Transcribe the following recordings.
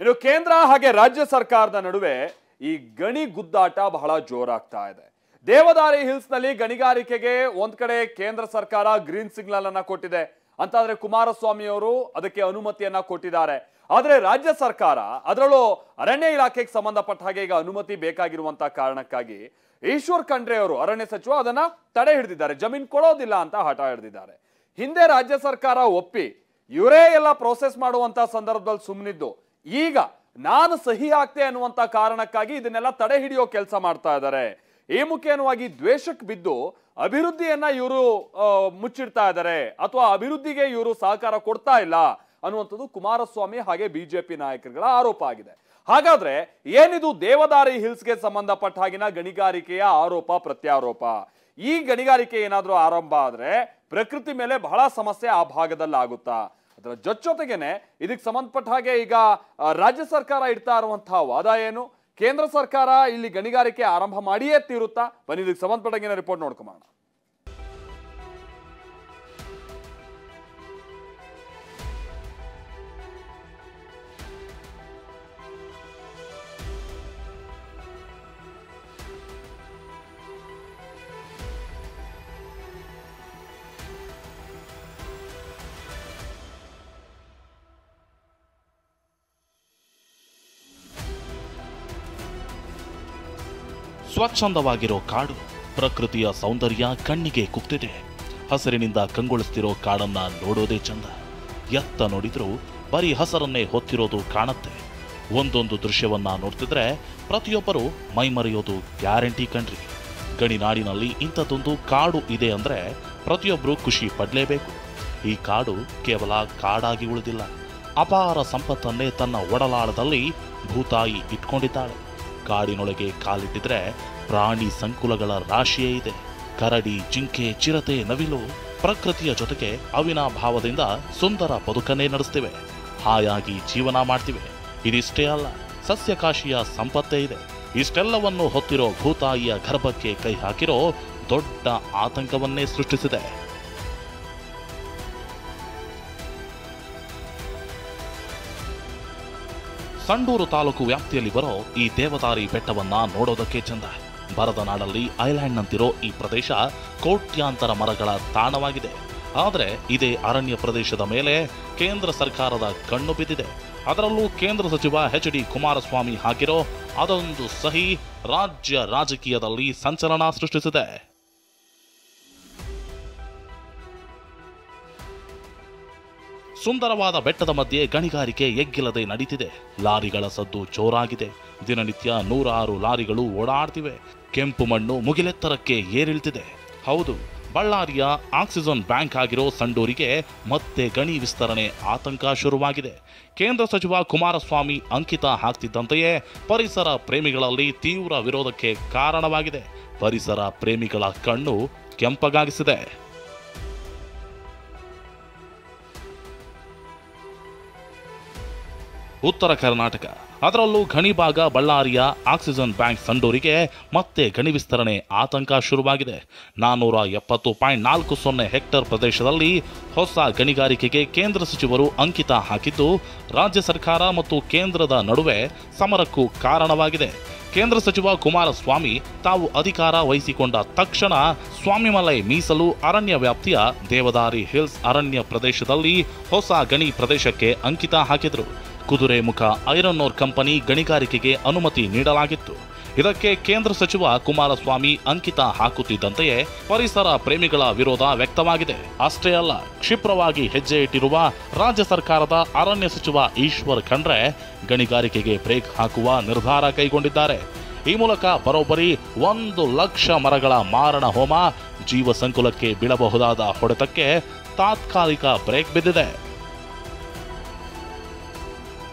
ಇನ್ನು ಕೇಂದ್ರ ಹಾಗೆ ರಾಜ್ಯ ಸರ್ಕಾರದ ನಡುವೆ ಈ ಗಣಿ ಗುದ್ದಾಟ ಬಹಳ ಜೋರಾಗ್ತಾ ಇದೆ. ದೇವದಾರಿ ಹಿಲ್ಸ್ ನಲ್ಲಿ ಗಣಿಗಾರಿಕೆಗೆ ಒಂದ್ ಕಡೆ ಕೇಂದ್ರ ಸರ್ಕಾರ ಗ್ರೀನ್ ಸಿಗ್ನಲ್ ಅನ್ನ ಕೊಟ್ಟಿದೆ ಅಂತಾದ್ರೆ ಕುಮಾರಸ್ವಾಮಿ ಅವರು ಅದಕ್ಕೆ ಅನುಮತಿಯನ್ನ ಕೊಟ್ಟಿದ್ದಾರೆ. ಆದ್ರೆ ರಾಜ್ಯ ಸರ್ಕಾರ ಅದರಲ್ಲೂ ಅರಣ್ಯ ಇಲಾಖೆಗೆ ಸಂಬಂಧಪಟ್ಟ ಹಾಗೆ ಈಗ ಅನುಮತಿ ಬೇಕಾಗಿರುವಂತ ಕಾರಣಕ್ಕಾಗಿ ಈಶ್ವರ್ ಖಂಡ್ರೆ ಅವರು ಅರಣ್ಯ ಸಚಿವ ಅದನ್ನ ತಡೆ ಹಿಡಿದಿದ್ದಾರೆ. ಜಮೀನ್ ಕೊಡೋದಿಲ್ಲ ಅಂತ ಹಠ ಹಿಡಿದಿದ್ದಾರೆ. ಹಿಂದೆ ರಾಜ್ಯ ಸರ್ಕಾರ ಒಪ್ಪಿ ಇವರೇ ಎಲ್ಲ ಪ್ರೋಸೆಸ್ ಮಾಡುವಂತ ಸಂದರ್ಭದಲ್ಲಿ ಸುಮ್ಮನಿದ್ದು ಈಗ ನಾನು ಸಹಿ ಆಗ್ತೆ ಅನ್ನುವಂತ ಕಾರಣಕ್ಕಾಗಿ ಇದನ್ನೆಲ್ಲ ತಡೆ ಹಿಡಿಯೋ ಕೆಲಸ ಮಾಡ್ತಾ ಇದ್ದಾರೆ. ಈ ಮುಖೇನವಾಗಿ ದ್ವೇಷಕ್ಕೆ ಬಿದ್ದು ಅಭಿವೃದ್ಧಿಯನ್ನ ಇವರು ಮುಚ್ಚಿಡ್ತಾ ಇದ್ದಾರೆ ಅಥವಾ ಅಭಿವೃದ್ಧಿಗೆ ಇವರು ಸಹಕಾರ ಕೊಡ್ತಾ ಇಲ್ಲ ಅನ್ನುವಂಥದ್ದು ಕುಮಾರಸ್ವಾಮಿ ಹಾಗೆ ಬಿಜೆಪಿ ನಾಯಕರುಗಳ ಆರೋಪ ಆಗಿದೆ. ಹಾಗಾದ್ರೆ ಏನಿದು ದೇವದಾರಿ ಹಿಲ್ಸ್ಗೆ ಸಂಬಂಧಪಟ್ಟ ಹಾಗಿನ ಗಣಿಗಾರಿಕೆಯ ಆರೋಪ ಪ್ರತ್ಯಾರೋಪ? ಈ ಗಣಿಗಾರಿಕೆ ಏನಾದ್ರೂ ಆರಂಭ ಆದ್ರೆ ಪ್ರಕೃತಿ ಮೇಲೆ ಬಹಳ ಸಮಸ್ಯೆ ಆ ಭಾಗದಲ್ಲಿ ಆಗುತ್ತಾ? ಅದರ ಜೊತೆಗೇನೆ ಇದಕ್ಕೆ ಸಂಬಂಧಪಟ್ಟ ಹಾಗೆ ಈಗ ರಾಜ್ಯ ಸರ್ಕಾರ ಇಡ್ತಾ ಇರುವಂತಹ ವಾದ ಏನು? ಕೇಂದ್ರ ಸರ್ಕಾರ ಇಲ್ಲಿ ಗಣಿಗಾರಿಕೆ ಆರಂಭ ಮಾಡಿಯೇ ತೀರುತ್ತಾ? ಬನ್ನಿ ಇದಕ್ಕೆ ಸಂಬಂಧಪಟ್ಟ ರಿಪೋರ್ಟ್ ನೋಡ್ಕೊಂಬೋಣ. ಸ್ವಚ್ಛಂದವಾಗಿರೋ ಕಾಡು, ಪ್ರಕೃತಿಯ ಸೌಂದರ್ಯ ಕಣ್ಣಿಗೆ ಕುಗ್ತಿದೆ. ಹಸಿರಿನಿಂದ ಕಂಗೊಳಿಸ್ತಿರೋ ಕಾಡನ್ನ ನೋಡೋದೇ ಚಂದ. ಎತ್ತ ನೋಡಿದ್ರೂ ಬರೀ ಹಸರನ್ನೇ ಹೊತ್ತಿರೋದು ಕಾಣುತ್ತೆ. ಒಂದೊಂದು ದೃಶ್ಯವನ್ನ ನೋಡ್ತಿದ್ರೆ ಪ್ರತಿಯೊಬ್ಬರು ಮೈಮರೆಯೋದು ಗ್ಯಾರಂಟಿ ಕಣ್ರಿ. ಗಣಿನಾಡಿನಲ್ಲಿ ಇಂಥದ್ದೊಂದು ಕಾಡು ಇದೆ ಅಂದ್ರೆ ಪ್ರತಿಯೊಬ್ಬರು ಖುಷಿ ಪಡಲೇಬೇಕು. ಈ ಕಾಡು ಕೇವಲ ಕಾಡಾಗಿ ಉಳಿದಿಲ್ಲ, ಅಪಾರ ಸಂಪತ್ತನ್ನೇ ತನ್ನ ಒಡಲಾಳದಲ್ಲಿ ಭೂತಾಯಿ ಇಟ್ಕೊಂಡಿದ್ದಾಳೆ. ಕಾಡಿನೊಳಗೆ ಕಾಲಿಟ್ಟಿದ್ರೆ ಪ್ರಾಣಿ ಸಂಕುಲಗಳ ರಾಶಿಯೇ ಇದೆ. ಕರಡಿ, ಜಿಂಕೆ, ಚಿರತೆ, ನವಿಲು ಪ್ರಕೃತಿಯ ಜೊತೆಗೆ ಅವಿನಾಭಾವದಿಂದ ಸುಂದರ ಬದುಕನ್ನೇ ನಡೆಸ್ತಿವೆ, ಹಾಯಾಗಿ ಜೀವನ ಮಾಡ್ತಿವೆ. ಇದಿಷ್ಟೇ ಅಲ್ಲ, ಸಸ್ಯಕಾಶಿಯ ಸಂಪತ್ತೇ ಇದೆ. ಇಷ್ಟೆಲ್ಲವನ್ನು ಹೊತ್ತಿರೋ ಭೂತಾಯಿಯ ಗರ್ಭಕ್ಕೆ ಕೈ ಹಾಕಿರೋ ದೊಡ್ಡ ಆತಂಕವನ್ನೇ ಸೃಷ್ಟಿಸಿದೆ. ಸಂಡೂರು ತಾಲೂಕು ವ್ಯಾಪ್ತಿಯಲ್ಲಿ ಬರೋ ಈ ದೇವದಾರಿ ಬೆಟ್ಟವನ್ನ ನೋಡೋದಕ್ಕೆ ಚಂದ. ಬರದ ನಾಡಲ್ಲಿ ಐಲ್ಯಾಂಡ್ನಂತಿರೋ ಈ ಪ್ರದೇಶ ಕೋಟ್ಯಾಂತರ ಮರಗಳ ತಾಣವಾಗಿದೆ. ಆದರೆ ಇದೇ ಅರಣ್ಯ ಪ್ರದೇಶದ ಮೇಲೆ ಕೇಂದ್ರ ಸರ್ಕಾರದ ಕಣ್ಣು ಬಿದ್ದಿದೆ. ಅದರಲ್ಲೂ ಕೇಂದ್ರ ಸಚಿವ ಎಚ್.ಡಿ. ಕುಮಾರಸ್ವಾಮಿ ಹಾಕಿರೋ ಅದೊಂದು ಸಹಿ ರಾಜ್ಯ ರಾಜಕೀಯದಲ್ಲಿ ಸಂಚಲನ ಸೃಷ್ಟಿಸಿದೆ. ಸುಂದರವಾದ ಬೆಟ್ಟದ ಮಧ್ಯೆ ಗಣಿಗಾರಿಕೆ ಎಗ್ಗಿಲ್ಲದೆ ನಡೀತಿದೆ. ಲಾರಿಗಳ ಸದ್ದು ಜೋರಾಗಿದೆ. ದಿನನಿತ್ಯ 106 ಲಾರಿಗಳು ಓಡಾಡ್ತಿವೆ. ಕೆಂಪು ಮಣ್ಣು ಮುಗಿಲೆತ್ತರಕ್ಕೆ ಏರಿಳ್ತಿದೆ. ಹೌದು, ಬಳ್ಳಾರಿಯ ಆಕ್ಸಿಜನ್ ಬ್ಯಾಂಕ್ ಆಗಿರೋ ಸಂಡೂರಿಗೆ ಮತ್ತೆ ಗಣಿ ವಿಸ್ತರಣೆ ಆತಂಕ ಶುರುವಾಗಿದೆ. ಕೇಂದ್ರ ಸಚಿವ ಕುಮಾರಸ್ವಾಮಿ ಅಂಕಿತ ಹಾಕ್ತಿದ್ದಂತೆಯೇ ಪರಿಸರ ಪ್ರೇಮಿಗಳಲ್ಲಿ ತೀವ್ರ ವಿರೋಧಕ್ಕೆ ಕಾರಣವಾಗಿದೆ. ಪರಿಸರ ಪ್ರೇಮಿಗಳ ಕಣ್ಣು ಕೆಂಪಗಾಗಿಸಿದೆ. ಉತ್ತರ ಕರ್ನಾಟಕ, ಅದರಲ್ಲೂ ಗಣಿ ಭಾಗ ಬಳ್ಳಾರಿಯ ಆಕ್ಸಿಜನ್ ಬ್ಯಾಂಕ್ ಸಂಡೂರಿಗೆ ಮತ್ತೆ ಗಣಿ ವಿಸ್ತರಣೆ ಆತಂಕ ಶುರುವಾಗಿದೆ. 470.40 ಹೆಕ್ಟೇರ್ ಪ್ರದೇಶದಲ್ಲಿ ಹೊಸ ಗಣಿಗಾರಿಕೆಗೆ ಕೇಂದ್ರ ಸಚಿವರು ಅಂಕಿತ ಹಾಕಿದ್ದು ರಾಜ್ಯ ಸರ್ಕಾರ ಮತ್ತು ಕೇಂದ್ರದ ನಡುವೆ ಸಮರಕ್ಕೂ ಕಾರಣವಾಗಿದೆ. ಕೇಂದ್ರ ಸಚಿವ ಕುಮಾರಸ್ವಾಮಿ ತಾವು ಅಧಿಕಾರ ವಹಿಸಿಕೊಂಡ ತಕ್ಷಣ ಸ್ವಾಮಿಮಲೈ ಮೀಸಲು ಅರಣ್ಯ ವ್ಯಾಪ್ತಿಯ ದೇವದಾರಿ ಹಿಲ್ಸ್ ಅರಣ್ಯ ಪ್ರದೇಶದಲ್ಲಿ ಹೊಸ ಗಣಿ ಪ್ರದೇಶಕ್ಕೆ ಅಂಕಿತ ಹಾಕಿದರು. ಕುದುರೆಮುಖ ಐರನ್ ಓರ್ ಕಂಪನಿ ಗಣಿಗಾರಿಕೆಗೆ ಅನುಮತಿ ನೀಡಲಾಗಿತ್ತು. ಇದಕ್ಕೆ ಕೇಂದ್ರ ಸಚಿವ ಕುಮಾರಸ್ವಾಮಿ ಅಂಕಿತ ಹಾಕುತ್ತಿದ್ದಂತೆಯೇ ಪರಿಸರ ಪ್ರೇಮಿಗಳ ವಿರೋಧ ವ್ಯಕ್ತವಾಗಿದೆ. ಅಷ್ಟೇ ಅಲ್ಲ, ಕ್ಷಿಪ್ರವಾಗಿ ಹೆಜ್ಜೆ ಇಟ್ಟಿರುವ ರಾಜ್ಯ ಸರ್ಕಾರದ ಅರಣ್ಯ ಸಚಿವ ಈಶ್ವರ್ ಖಂಡ್ರೆ ಗಣಿಗಾರಿಕೆಗೆ ಬ್ರೇಕ್ ಹಾಕುವ ನಿರ್ಧಾರ ಕೈಗೊಂಡಿದ್ದಾರೆ. ಈ ಮೂಲಕ ಬರೋಬ್ಬರಿ 1 ಲಕ್ಷ ಮರಗಳ ಮಾರಣ ಹೋಮ, ಜೀವ ಸಂಕುಲಕ್ಕೆ ಬೀಳಬಹುದಾದ ಹೊಡೆತಕ್ಕೆ ತಾತ್ಕಾಲಿಕ ಬ್ರೇಕ್ ಬಿದ್ದಿದೆ.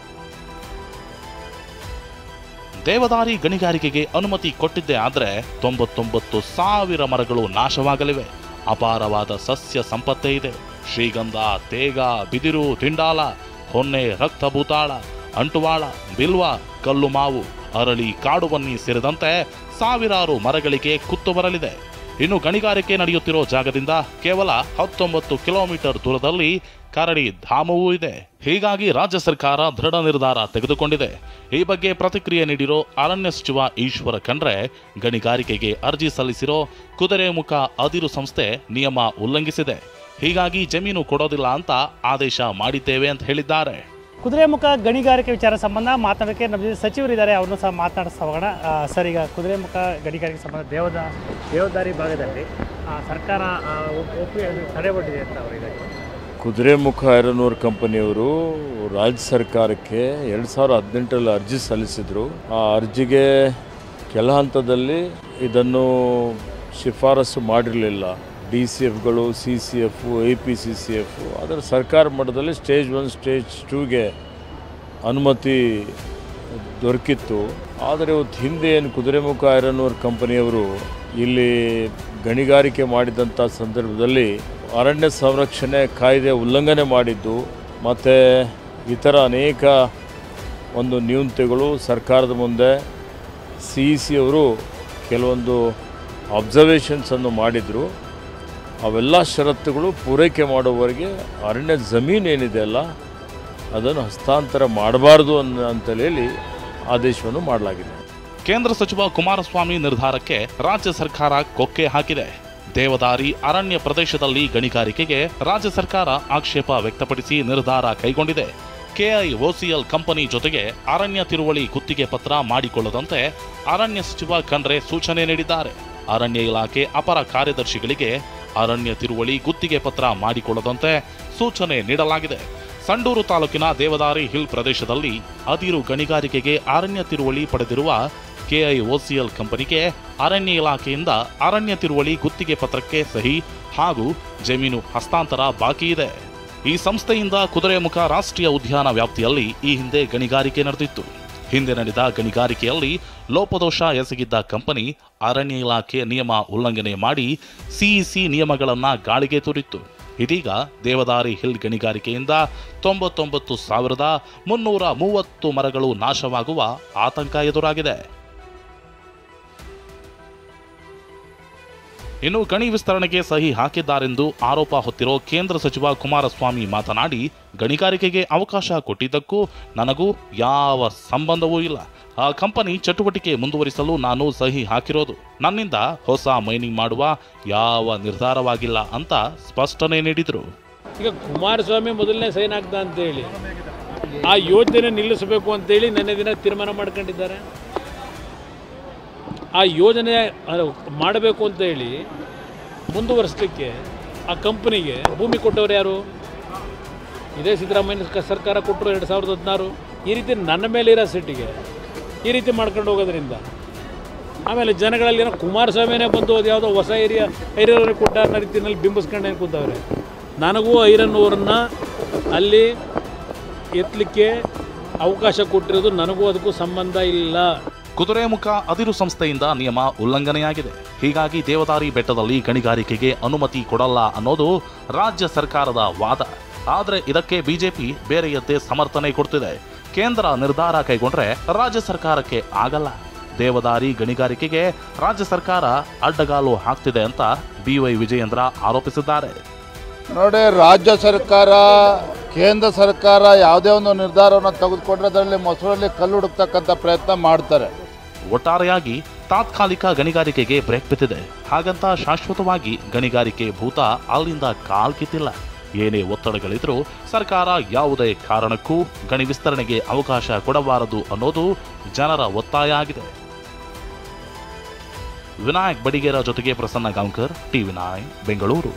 ದೇವದಾರಿ ಗಣಿಗಾರಿಕೆಗೆ ಅನುಮತಿ ಕೊಟ್ಟಿದ್ದೇ ಆದರೆ 99,000 ಮರಗಳು ನಾಶವಾಗಲಿವೆ. ಅಪಾರವಾದ ಸಸ್ಯ ಸಂಪತ್ತೇ ಇದೆ. ಶ್ರೀಗಂಧ, ತೇಗ, ಬಿದಿರು, ತಿಂಡಾಲ, ಹೊನ್ನೆ, ರಕ್ತಭೂತಾಳ, ಅಂಟುವಾಳ, ಬಿಲ್ವ, ಕಲ್ಲು ಮಾವು, ಅರಳಿ, ಕಾಡುಬನ್ನಿ ಸೇರಿದಂತೆ ಸಾವಿರಾರು ಮರಗಳಿಗೆ ಕುತ್ತು ಬರಲಿದೆ. ಇನ್ನು ಗಣಿಗಾರಿಕೆ ನಡೆಯುತ್ತಿರೋ ಜಾಗದಿಂದ ಕೇವಲ 19 ಕಿಲೋಮೀಟರ್ ದೂರದಲ್ಲಿ ಕರಡಿ ಧಾಮವೂ ಇದೆ. ಹೀಗಾಗಿ ರಾಜ್ಯ ಸರ್ಕಾರ ದೃಢ ನಿರ್ಧಾರ ತೆಗೆದುಕೊಂಡಿದೆ. ಈ ಬಗ್ಗೆ ಪ್ರತಿಕ್ರಿಯೆ ನೀಡಿರೋ ಅರಣ್ಯ ಸಚಿವ ಈಶ್ವರ ಖಂಡ್ರೆ, ಗಣಿಗಾರಿಕೆಗೆ ಅರ್ಜಿ ಸಲ್ಲಿಸಿರೋ ಕುದುರೆಮುಖ ಅದಿರು ಸಂಸ್ಥೆ ನಿಯಮ ಉಲ್ಲಂಘಿಸಿದೆ. ಹೀಗಾಗಿ ಜಮೀನು ಕೊಡೋದಿಲ್ಲ ಅಂತ ಆದೇಶ ಮಾಡಿದ್ದೇವೆ ಅಂತ ಹೇಳಿದ್ದಾರೆ. ಕುದುರೆಮುಖ ಗಣಿಗಾರಿಕೆ ವಿಚಾರ ಸಂಬಂಧ ಮಾತನಾಡೋಕ್ಕೆ ನಮ್ಮ ಜೊತೆ ಸಚಿವರಿದ್ದಾರೆ, ಅವ್ರನ್ನೂ ಸಹ ಮಾತನಾಡಿಸೋಣ. ಸರ್, ಈಗ ಕುದುರೆಮುಖ ಗಣಿಗಾರಿಕೆ ಸಂಬಂಧ ದೇವದಾರಿ ಭಾಗದಲ್ಲಿ ಸರ್ಕಾರ ತಡೆ ಒಡ್ಡಿದೆ ಅಂತ ಅವರಿಗೆ. ಕುದುರೆಮುಖ ಐರನ್ ಓರ್ ಕಂಪನಿಯವರು ರಾಜ್ಯ ಸರ್ಕಾರಕ್ಕೆ 2018ರಲ್ಲಿ ಅರ್ಜಿ ಸಲ್ಲಿಸಿದರು. ಆ ಅರ್ಜಿಗೆ ಕೆಲ ಹಂತದಲ್ಲಿ ಇದನ್ನು ಶಿಫಾರಸು ಮಾಡಿರಲಿಲ್ಲ. DCFಗಳು, CCF, APCCF, ಅದರ ಸರ್ಕಾರ ಮಟ್ಟದಲ್ಲಿ ಸ್ಟೇಜ್ 1, ಸ್ಟೇಜ್ 2ಗೆ ಅನುಮತಿ ದೊರಕಿತ್ತು. ಆದರೆ ಇವತ್ತು ಹಿಂದೆ ಏನು ಕುದುರೆಮುಖ ಐರನ್ ಓರ್ ಕಂಪನಿಯವರು ಇಲ್ಲಿ ಗಣಿಗಾರಿಕೆ ಮಾಡಿದಂಥ ಸಂದರ್ಭದಲ್ಲಿ ಅರಣ್ಯ ಸಂರಕ್ಷಣೆ ಕಾಯ್ದೆ ಉಲ್ಲಂಘನೆ ಮಾಡಿದ್ದು ಮತ್ತು ಇತರ ಅನೇಕ ಒಂದು ನ್ಯೂನತೆಗಳು ಸರ್ಕಾರದ ಮುಂದೆ CEC ಅವರು ಕೆಲವೊಂದು ಅಬ್ಸರ್ವೇಷನ್ಸನ್ನು ಮಾಡಿದರು. ಅವೆಲ್ಲ ಷರತ್ತುಗಳು ಪೂರೈಕೆ ಮಾಡುವವರೆಗೆ ಅರಣ್ಯ ಜಮೀನು ಏನಿದೆ ಅಲ್ಲ ಅದನ್ನು ಹಸ್ತಾಂತರ ಮಾಡಬಾರ್ದು ಅಂತೇಳಿ ಆದೇಶವನ್ನು ಮಾಡಲಾಗಿದೆ. ಕೇಂದ್ರ ಸಚಿವ ಕುಮಾರಸ್ವಾಮಿ ನಿರ್ಧಾರಕ್ಕೆ ರಾಜ್ಯ ಸರ್ಕಾರ ಕೊಕ್ಕೆ ಹಾಕಿದೆ. ದೇವದಾರಿ ಅರಣ್ಯ ಪ್ರದೇಶದಲ್ಲಿ ಗಣಿಗಾರಿಕೆಗೆ ರಾಜ್ಯ ಸರ್ಕಾರ ಆಕ್ಷೇಪ ವ್ಯಕ್ತಪಡಿಸಿ ನಿರ್ಧಾರ ಕೈಗೊಂಡಿದೆ. KIOCL ಕಂಪನಿ ಜೊತೆಗೆ ಅರಣ್ಯ ತಿರುವಳಿ ಗುತ್ತಿಗೆ ಪತ್ರ ಮಾಡಿಕೊಳ್ಳದಂತೆ ಅರಣ್ಯ ಸಚಿವ ಖಂಡ್ರೆ ಸೂಚನೆ ನೀಡಿದ್ದಾರೆ. ಅರಣ್ಯ ಇಲಾಖೆ ಅಪರ ಕಾರ್ಯದರ್ಶಿಗಳಿಗೆ ಅರಣ್ಯ ತಿರುವಳಿ ಗುತ್ತಿಗೆ ಪತ್ರ ಮಾಡಿಕೊಳ್ಳದಂತೆ ಸೂಚನೆ ನೀಡಲಾಗಿದೆ. ಸಂಡೂರು ತಾಲೂಕಿನ ದೇವದಾರಿ ಹಿಲ್ ಪ್ರದೇಶದಲ್ಲಿ ಅದಿರು ಗಣಿಗಾರಿಕೆಗೆ ಅರಣ್ಯ ತಿರುವಳಿ ಪಡೆದಿರುವ KIOCL ಕಂಪನಿಗೆ ಅರಣ್ಯ ಇಲಾಖೆಯಿಂದ ಅರಣ್ಯ ತಿರುವಳಿ ಗುತ್ತಿಗೆ ಪತ್ರಕ್ಕೆ ಸಹಿ ಹಾಗೂ ಜಮೀನು ಹಸ್ತಾಂತರ ಬಾಕಿ ಇದೆ. ಈ ಸಂಸ್ಥೆಯಿಂದ ಕುದುರೆಮುಖ ರಾಷ್ಟ್ರೀಯ ಉದ್ಯಾನ ವ್ಯಾಪ್ತಿಯಲ್ಲಿ ಈ ಹಿಂದೆ ಗಣಿಗಾರಿಕೆ ನಡೆದಿತ್ತು. ಹಿಂದೆ ನಡೆದ ಗಣಿಗಾರಿಕೆಯಲ್ಲಿ ಲೋಪದೋಷ ಎಸಗಿದ್ದ ಕಂಪನಿ ಅರಣ್ಯ ಇಲಾಖೆ ನಿಯಮ ಉಲ್ಲಂಘನೆ ಮಾಡಿ CEC ನಿಯಮಗಳನ್ನು ಗಾಳಿಗೆ ತೂರಿತ್ತು. ಇದೀಗ ದೇವದಾರಿ ಹಿಲ್ ಗಣಿಗಾರಿಕೆಯಿಂದ 99,330 ಮರಗಳು ನಾಶವಾಗುವ ಆತಂಕ ಎದುರಾಗಿದೆ. ಇನ್ನು ಗಣಿ ವಿಸ್ತರಣೆಗೆ ಸಹಿ ಹಾಕಿದ್ದಾರೆಂದು ಆರೋಪ ಹೊತ್ತಿರೋ ಕೇಂದ್ರ ಸಚಿವ ಕುಮಾರಸ್ವಾಮಿ ಮಾತನಾಡಿ, ಗಣಿಗಾರಿಕೆಗೆ ಅವಕಾಶ ಕೊಟ್ಟಿದ್ದಕ್ಕೂ ನನಗೂ ಯಾವ ಸಂಬಂಧವೂ ಇಲ್ಲ. ಆ ಕಂಪನಿ ಚಟುವಟಿಕೆ ಮುಂದುವರಿಸಲು ನಾನು ಸಹಿ ಹಾಕಿರೋದು. ನನ್ನಿಂದ ಹೊಸ ಮೈನಿಂಗ್ ಮಾಡುವ ಯಾವ ನಿರ್ಧಾರವಾಗಿಲ್ಲ ಅಂತ ಸ್ಪಷ್ಟನೆ ನೀಡಿದರು. ಈಗ ಕುಮಾರಸ್ವಾಮಿ ಮೊದಲನೇ ಸೈನ್ ಆಗ್ತಾ ಅಂತೇಳಿ ಆ ಯೋಜನೆ ನಿಲ್ಲಿಸಬೇಕು ಅಂತೇಳಿ ನೆನ್ನೆ ದಿನ ತೀರ್ಮಾನ ಮಾಡ್ಕೊಂಡಿದ್ದಾರೆ. ಆ ಯೋಜನೆ ಮಾಡಬೇಕು ಅಂತ ಹೇಳಿ ಮುಂದುವರಿಸಲಿಕ್ಕೆ ಆ ಕಂಪನಿಗೆ ಭೂಮಿ ಕೊಟ್ಟವರು ಯಾರು? ಇದೇ ಸಿದ್ದರಾಮಯ್ಯ ಸರ್ಕಾರ ಕೊಟ್ಟರು 2016. ಈ ರೀತಿ ನನ್ನ ಮೇಲೆ ಇರೋ ಸಿಟ್ಟಿಗೆ ಈ ರೀತಿ ಮಾಡ್ಕೊಂಡು ಹೋಗೋದ್ರಿಂದ ಆಮೇಲೆ ಜನಗಳಲ್ಲಿ ಏನೋ ಕುಮಾರಸ್ವಾಮಿನೇ ಬಂದು ಅದು ಯಾವುದೋ ಹೊಸ ಐರನ್ ಕೊಟ್ಟ ಅನ್ನೋ ರೀತಿಯಲ್ಲಿ ಬಿಂಬಿಸ್ಕೊಂಡು ಕೂತವ್ರೆ. ನನಗೂ ಐರನ್ ಓರನ್ನು ಅಲ್ಲಿ ಎತ್ತಲಿಕ್ಕೆ ಅವಕಾಶ ಕೊಟ್ಟಿರೋದು ನನಗೂ ಅದಕ್ಕೂ ಸಂಬಂಧ ಇಲ್ಲ. ಕುದುರೆಮುಖ ಅದಿರು ಸಂಸ್ಥೆಯಿಂದ ನಿಯಮ ಉಲ್ಲಂಘನೆಯಾಗಿದೆ. ಹೀಗಾಗಿ ದೇವದಾರಿ ಬೆಟ್ಟದಲ್ಲಿ ಗಣಿಗಾರಿಕೆಗೆ ಅನುಮತಿ ಕೊಡಲ್ಲ ಅನ್ನೋದು ರಾಜ್ಯ ಸರ್ಕಾರದ ವಾದ. ಆದರೆ ಇದಕ್ಕೆ ಬಿಜೆಪಿ ಬೇರೆಯದ್ದೇ ಸಮರ್ಥನೆ ಕೊಡ್ತಿದೆ. ಕೇಂದ್ರ ನಿರ್ಧಾರ ಕೈಗೊಂಡ್ರೆ ರಾಜ್ಯ ಸರ್ಕಾರಕ್ಕೆ ಆಗಲ್ಲ. ದೇವದಾರಿ ಗಣಿಗಾರಿಕೆಗೆ ರಾಜ್ಯ ಸರ್ಕಾರ ಅಡ್ಡಗಾಲು ಹಾಕ್ತಿದೆ ಅಂತ BY ವಿಜಯೇಂದ್ರ ಆರೋಪಿಸಿದ್ದಾರೆ. ನೋಡಿ, ರಾಜ್ಯ ಸರ್ಕಾರ ಕೇಂದ್ರ ಸರ್ಕಾರ ಯಾವುದೇ ಒಂದು ನಿರ್ಧಾರವನ್ನು ತೆಗೆದುಕೊಂಡ್ರೆ ಅದರಲ್ಲಿ ಮೊಸರಲ್ಲಿ ಕಲ್ಲು ಹುಡುಕ್ತಕ್ಕಂಥ ಪ್ರಯತ್ನ ಮಾಡ್ತಾರೆ. ಒಟ್ಟಾರೆಯಾಗಿ ತಾತ್ಕಾಲಿಕ ಗಣಿಗಾರಿಕೆಗೆ ಬ್ರೇಕ್ ಬಿದ್ದಿದೆ. ಹಾಗಂತ ಶಾಶ್ವತವಾಗಿ ಗಣಿಗಾರಿಕೆ ಭೂತ ಅಲ್ಲಿಂದ ಕಾಲ್ಕಿತ್ತಿಲ್ಲ. ಏನೇ ಒತ್ತಡಗಳಿದ್ರೂ ಸರ್ಕಾರ ಯಾವುದೇ ಕಾರಣಕ್ಕೂ ಗಣಿ ವಿಸ್ತರಣೆಗೆ ಅವಕಾಶ ಕೊಡಬಾರದು ಅನ್ನೋದು ಜನರ ಒತ್ತಾಯ ಆಗಿದೆ. ವಿನಾಯಕ್ ಬಡಿಗೇರ ಜೊತೆಗೆ ಪ್ರಸನ್ನ ಗಾಂವ್ಕರ್, TV9 ಬೆಂಗಳೂರು.